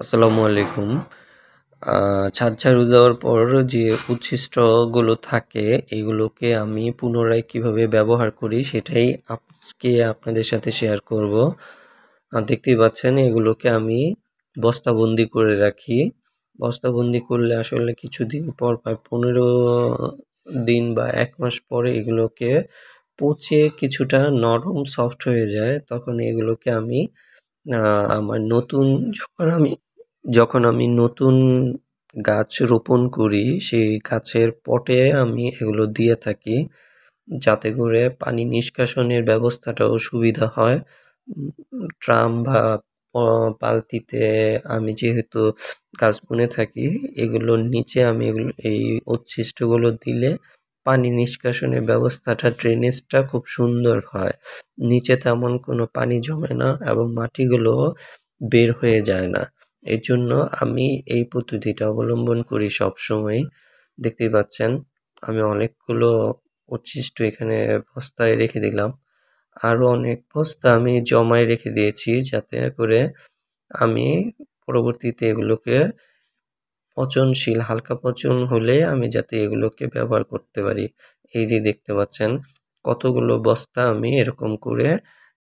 আসসালামু আলাইকুম। ছাদ ঝাড়ু দেওয়ার পর যে উচ্ছিষ্টগুলো থাকে এগুলোকে আমি পুনরায় কিভাবে ব্যবহার করি সেটাই আজকে আপনাদের সাথে শেয়ার করব। দেখতেই পাচ্ছেন এগুলোকে আমি বস্তাবন্দি করে রাখি। বস্তাবন্দি করলে আসলে কিছুদিন পর 15 দিন বা 1 মাস পরে এগুলোকে পচে কিছুটা নরম সফট হয়ে যায়। তখন এগুলোকে আমি আমার নতুন যখন আমি নতুন গাছ রোপণ করি সেই গাছের পটে আমি এগুলো দিয়ে থাকি যাতে করে পানি নিষ্কাশনের ব্যবস্থাটাও সুবিধা হয়। ট্রাম বা বালতিতে আমি যেহেতু গাছ বুনে থাকি এগুলোর নিচে আমি এই উচ্ছিষ্টগুলো দিলে পানি নিষ্কাশনের ব্যবস্থাটা ড্রেনেজটা খুব সুন্দর হয়। নিচে তেমন কোনো পানি জমে না এবং মাটিগুলো বের হয়ে যায় না। এর জন্য আমি এই পদ্ধতিটা অবলম্বন করি সবসময়। দেখতেই পাচ্ছেন আমি অনেকগুলো উচ্ছিষ্ট এখানে বস্তায় রেখে দিলাম। আরো অনেক বস্তা আমি জমায় রেখে দিয়েছি যাতে করে আমি পরবর্তীতে এগুলোকে পচনশীল হালকা পচন হলে আমি যাতে এগুলোকে ব্যবহার করতে পারি। এই যে দেখতে পাচ্ছেন কতগুলো বস্তা আমি এরকম করে